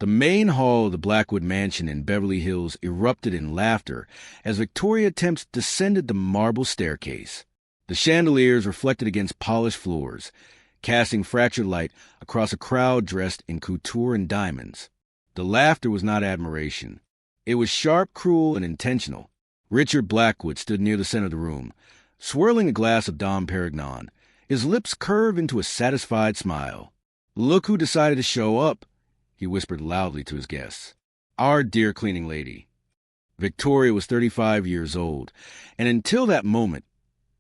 The main hall of the Blackwood Mansion in Beverly Hills erupted in laughter as Victoria Temps descended the marble staircase. The chandeliers reflected against polished floors, casting fractured light across a crowd dressed in couture and diamonds. The laughter was not admiration. It was sharp, cruel, and intentional. Richard Blackwood stood near the center of the room, swirling a glass of Dom Perignon, his lips curved into a satisfied smile. "Look who decided to show up," he whispered loudly to his guests. "Our dear cleaning lady." Victoria was 35 years old, and until that moment,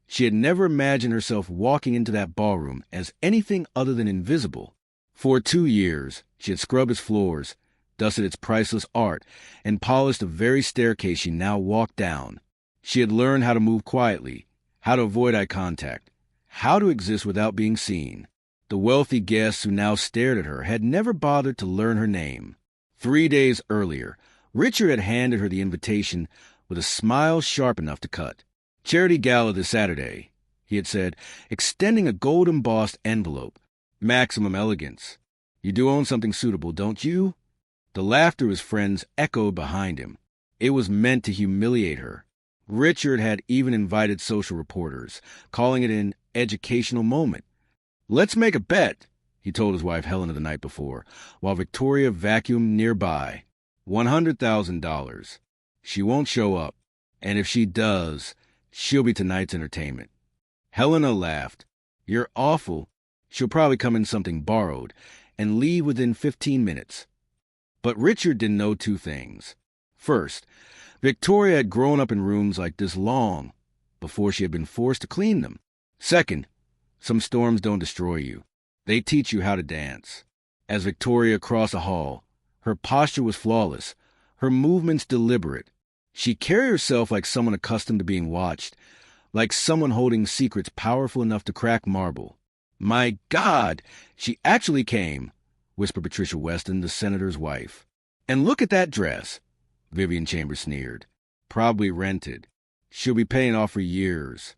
she had never imagined herself walking into that ballroom as anything other than invisible. For 2 years, she had scrubbed its floors, dusted its priceless art, and polished the very staircase she now walked down. She had learned how to move quietly, how to avoid eye contact, how to exist without being seen. The wealthy guests who now stared at her had never bothered to learn her name. 3 days earlier, Richard had handed her the invitation with a smile sharp enough to cut. "Charity gala this Saturday," he had said, extending a gold-embossed envelope. "Maximum elegance. You do own something suitable, don't you?" The laughter of his friends echoed behind him. It was meant to humiliate her. Richard had even invited social reporters, calling it an educational moment. "Let's make a bet," he told his wife Helena the night before, while Victoria vacuumed nearby. $100,000. She won't show up, and if she does, she'll be tonight's entertainment. Helena laughed. "You're awful. She'll probably come in something borrowed and leave within 15 minutes. But Richard didn't know 2 things. First, Victoria had grown up in rooms like this long before she had been forced to clean them. Second, some storms don't destroy you. They teach you how to dance. As Victoria crossed the hall, her posture was flawless, her movements deliberate. She carried herself like someone accustomed to being watched, like someone holding secrets powerful enough to crack marble. "My God, she actually came," whispered Patricia Weston, the senator's wife. "And look at that dress," Vivian Chambers sneered. "Probably rented. She'll be paying off for years."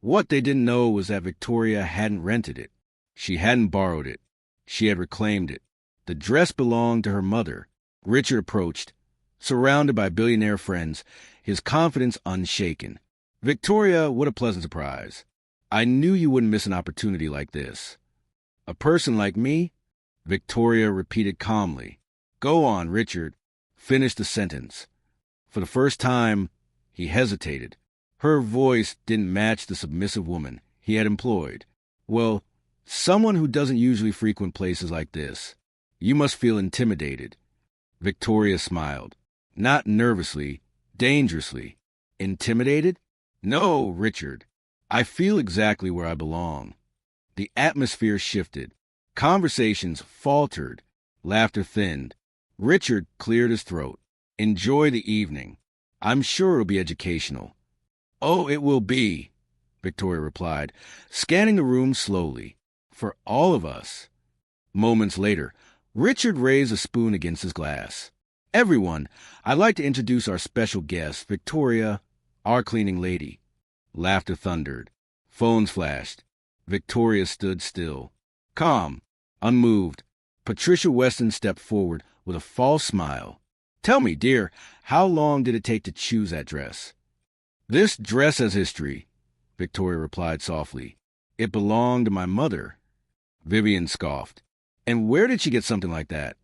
What they didn't know was that Victoria hadn't rented it. She hadn't borrowed it. She had reclaimed it. The dress belonged to her mother. Richard approached, surrounded by billionaire friends, his confidence unshaken. "Victoria, what a pleasant surprise. I knew you wouldn't miss an opportunity like this." "A person like me?" Victoria repeated calmly. "Go on, Richard. Finish the sentence." For the first time, he hesitated. Her voice didn't match the submissive woman he had employed. "Well, someone who doesn't usually frequent places like this. You must feel intimidated." Victoria smiled. Not nervously, dangerously. "Intimidated? No, Richard. I feel exactly where I belong." The atmosphere shifted. Conversations faltered. Laughter thinned. Richard cleared his throat. "Enjoy the evening. I'm sure it'll be educational." "Oh, it will be," Victoria replied, scanning the room slowly. "For all of us." Moments later, Richard raised a spoon against his glass. "Everyone, I'd like to introduce our special guest, Victoria, our cleaning lady." Laughter thundered. Phones flashed. Victoria stood still. Calm, unmoved, Patricia Weston stepped forward with a false smile. "Tell me, dear, how long did it take to choose that dress?" "This dress has history," Victoria replied softly. "It belonged to my mother." Vivian scoffed. "And where did she get something like that?"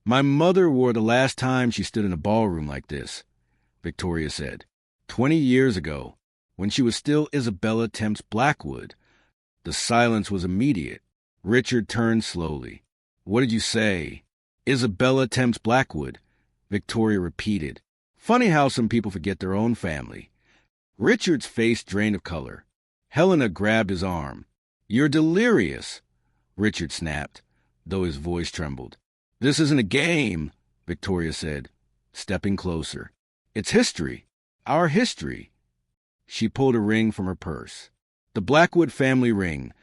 "My mother wore it the last time she stood in a ballroom like this," Victoria said. 20 years ago, when she was still Isabella Temps Blackwood." The silence was immediate. Richard turned slowly. "What did you say?" "Isabella Temps Blackwood," Victoria repeated. "Funny how some people forget their own family." Richard's face drained of color. Helena grabbed his arm. "You're delirious," Richard snapped, though his voice trembled. "This isn't a game," Victoria said, stepping closer. "It's history. Our history." She pulled a ring from her purse. The Blackwood family ring,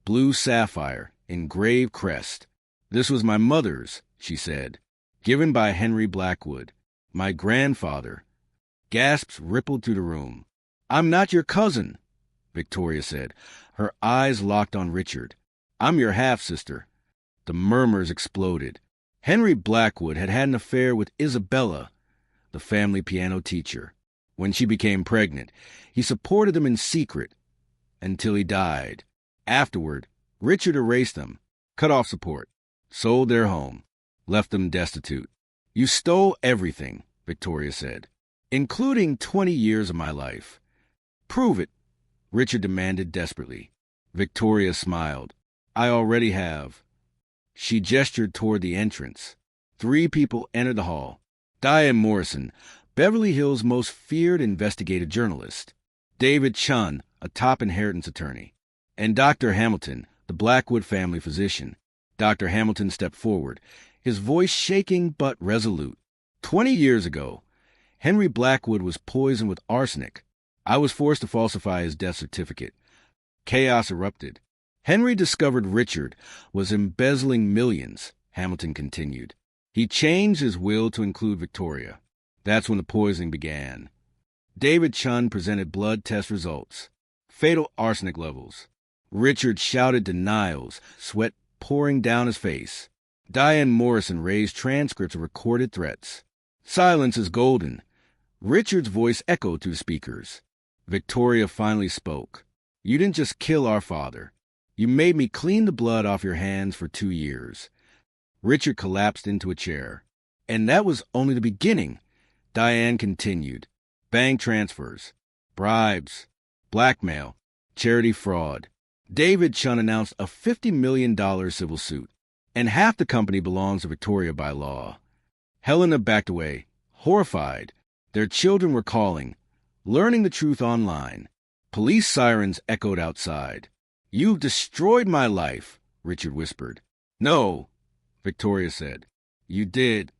blue sapphire, engraved crest. "This was my mother's," she said, "given by Henry Blackwood, my grandfather." Gasps rippled through the room. "I'm not your cousin," Victoria said, her eyes locked on Richard. "I'm your half-sister." The murmurs exploded. Henry Blackwood had had an affair with Isabella, the family piano teacher. When she became pregnant, he supported them in secret until he died. Afterward, Richard erased them, cut off support, sold their home, left them destitute. "You stole everything," Victoria said, "including 20 years of my life." "Prove it," Richard demanded desperately. Victoria smiled. "I already have." She gestured toward the entrance. 3 people entered the hall. Diane Morrison, Beverly Hills' most feared investigative journalist; David Chun, a top inheritance attorney; and Dr. Hamilton, the Blackwood family physician. Dr. Hamilton stepped forward, his voice shaking but resolute. 20 years ago, Henry Blackwood was poisoned with arsenic. I was forced to falsify his death certificate. Chaos erupted. Henry discovered Richard was embezzling millions, Hamilton continued. He changed his will to include Victoria. That's when the poisoning began. David Chun presented blood test results. Fatal arsenic levels. Richard shouted denials, sweat pouring down his face. Diane Morrison raised transcripts of recorded threats. Silence is golden. Richard's voice echoed through the speakers. Victoria finally spoke. "You didn't just kill our father. You made me clean the blood off your hands for 2 years. Richard collapsed into a chair. "And that was only the beginning," Diane continued. "Bank transfers, bribes, blackmail, charity fraud." David Chun announced a $50 million civil suit, and half the company belongs to Victoria by law. Helena backed away, horrified. Their children were calling, learning the truth online. Police sirens echoed outside. "You've destroyed my life," Richard whispered. "No," Victoria said. "You did."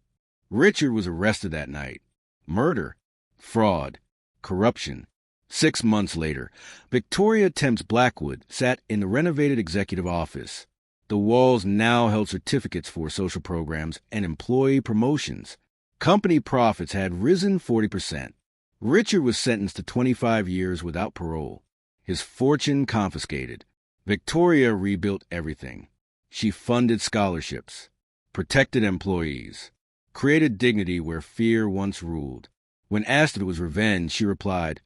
Richard was arrested that night. Murder, fraud, corruption. 6 months later, Victoria Temps Blackwood sat in the renovated executive office. The walls now held certificates for social programs and employee promotions. Company profits had risen 40%. Richard was sentenced to 25 years without parole. His fortune confiscated. Victoria rebuilt everything. She funded scholarships, protected employees, created dignity where fear once ruled. When asked if it was revenge, she replied,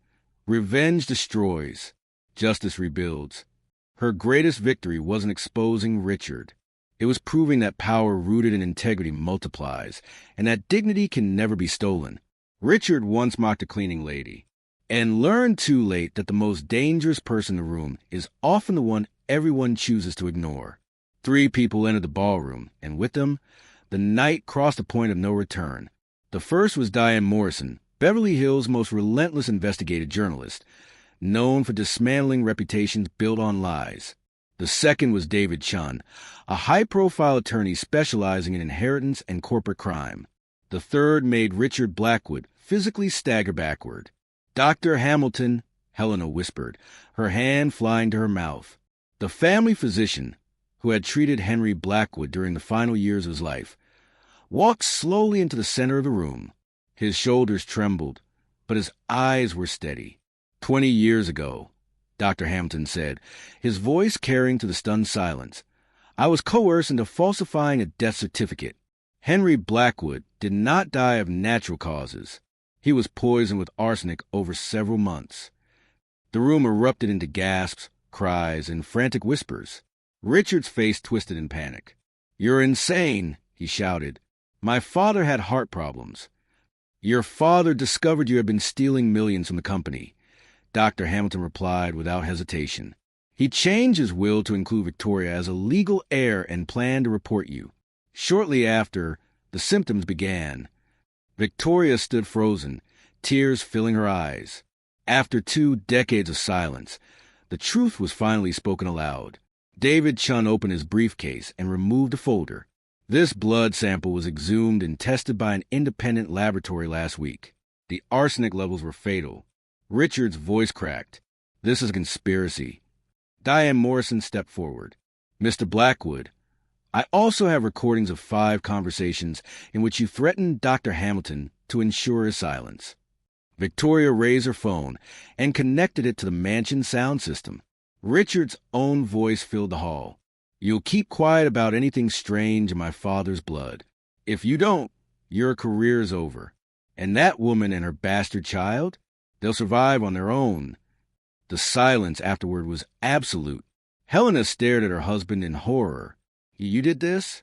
"Revenge destroys. Justice rebuilds." Her greatest victory wasn't exposing Richard. It was proving that power rooted in integrity multiplies, and that dignity can never be stolen. Richard once mocked a cleaning lady, and learned too late that the most dangerous person in the room is often the one everyone chooses to ignore. 3 people entered the ballroom, and with them, the night crossed a point of no return. The first was Diane Morrison, Beverly Hills' most relentless investigative journalist, known for dismantling reputations built on lies. The second was David Chun, a high-profile attorney specializing in inheritance and corporate crime. The third made Richard Blackwood physically stagger backward. "Dr. Hamilton," Helena whispered, her hand flying to her mouth. The family physician, who had treated Henry Blackwood during the final years of his life, walked slowly into the center of the room. His shoulders trembled, but his eyes were steady. 20 years ago, Dr. Hamilton said, his voice carrying to the stunned silence, "I was coerced into falsifying a death certificate. Henry Blackwood did not die of natural causes. He was poisoned with arsenic over several months." The room erupted into gasps, cries, and frantic whispers. Richard's face twisted in panic. "You're insane," he shouted. "My father had heart problems." "Your father discovered you had been stealing millions from the company," Dr. Hamilton replied without hesitation. "He changed his will to include Victoria as a legal heir and planned to report you." Shortly after, the symptoms began. Victoria stood frozen, tears filling her eyes. After 2 decades of silence, the truth was finally spoken aloud. David Chun opened his briefcase and removed a folder. "This blood sample was exhumed and tested by an independent laboratory last week. The arsenic levels were fatal." Richard's voice cracked. "This is a conspiracy." Diane Morrison stepped forward. "Mr. Blackwood, I also have recordings of 5 conversations in which you threatened Dr. Hamilton to ensure his silence." Victoria raised her phone and connected it to the mansion sound system. Richard's own voice filled the hall. "You'll keep quiet about anything strange in my father's blood. If you don't, your career's over. And that woman and her bastard child, they'll survive on their own. The silence afterward was absolute. Helena stared at her husband in horror. You did this?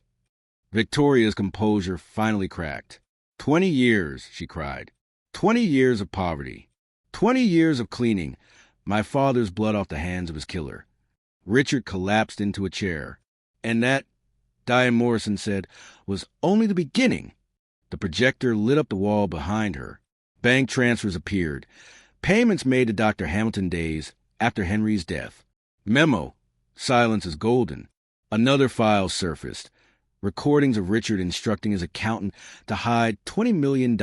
Victoria's composure finally cracked. 20 years, she cried. 20 years of poverty. 20 years of cleaning my father's blood off the hands of his killer. Richard collapsed into a chair. And that, Diane Morrison said, was only the beginning. The projector lit up the wall behind her. Bank transfers appeared. Payments made to Dr. Hamilton days after Henry's death. Memo. Silence is golden. Another file surfaced. Recordings of Richard instructing his accountant to hide $20 million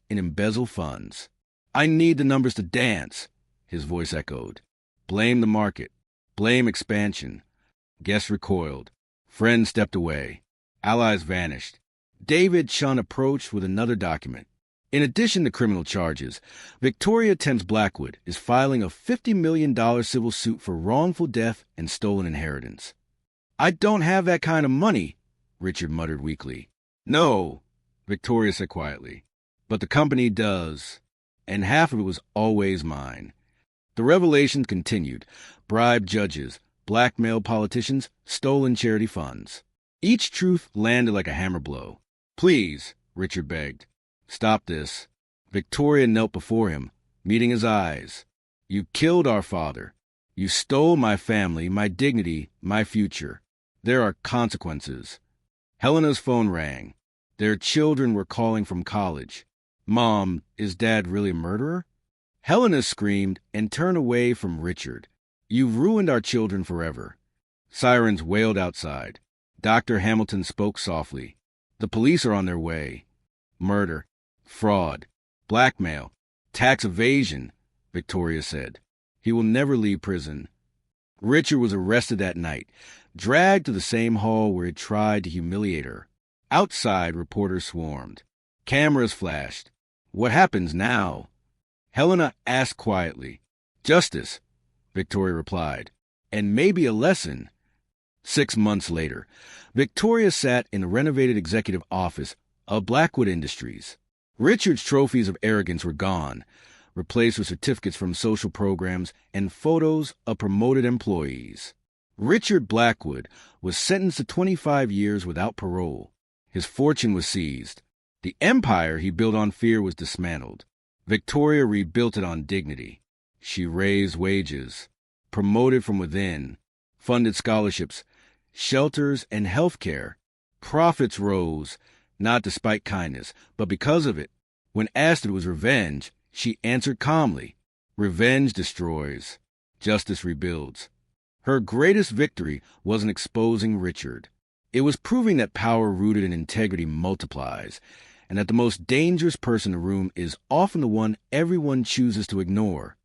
in embezzled funds. I need the numbers to dance, his voice echoed. Blame the market. Blame expansion. Guest recoiled. Friend stepped away. Allies vanished. David Chun approached with another document. In addition to criminal charges, Victoria Thames Blackwood is filing a $50 million civil suit for wrongful death and stolen inheritance. I don't have that kind of money, Richard muttered weakly. No, Victoria said quietly, but the company does, and half of it was always mine. The revelations continued. Bribed judges, blackmailed politicians, stolen charity funds. Each truth landed like a hammer blow. Please, Richard begged. Stop this. Victoria knelt before him, meeting his eyes. You killed our father. You stole my family, my dignity, my future. There are consequences. Helena's phone rang. Their children were calling from college. Mom, is Dad really a murderer? Helena screamed and turned away from Richard. You've ruined our children forever. Sirens wailed outside. Dr. Hamilton spoke softly. The police are on their way. Murder, fraud, blackmail, tax evasion, Victoria said. He will never leave prison. Richard was arrested that night, dragged to the same hall where he tried to humiliate her. Outside, reporters swarmed. Cameras flashed. What happens now? Helena asked quietly. Justice, Victoria replied, and maybe a lesson. 6 months later, Victoria sat in the renovated executive office of Blackwood Industries. Richard's trophies of arrogance were gone, replaced with certificates from social programs and photos of promoted employees. Richard Blackwood was sentenced to 25 years without parole. His fortune was seized. The empire he built on fear was dismantled. Victoria rebuilt it on dignity. She raised wages, promoted from within, funded scholarships, shelters, and health care. Profits rose, not despite kindness, but because of it. When asked if it was revenge, she answered calmly, revenge destroys, justice rebuilds. Her greatest victory wasn't exposing Richard. It was proving that power rooted in integrity multiplies, and that the most dangerous person in the room is often the one everyone chooses to ignore.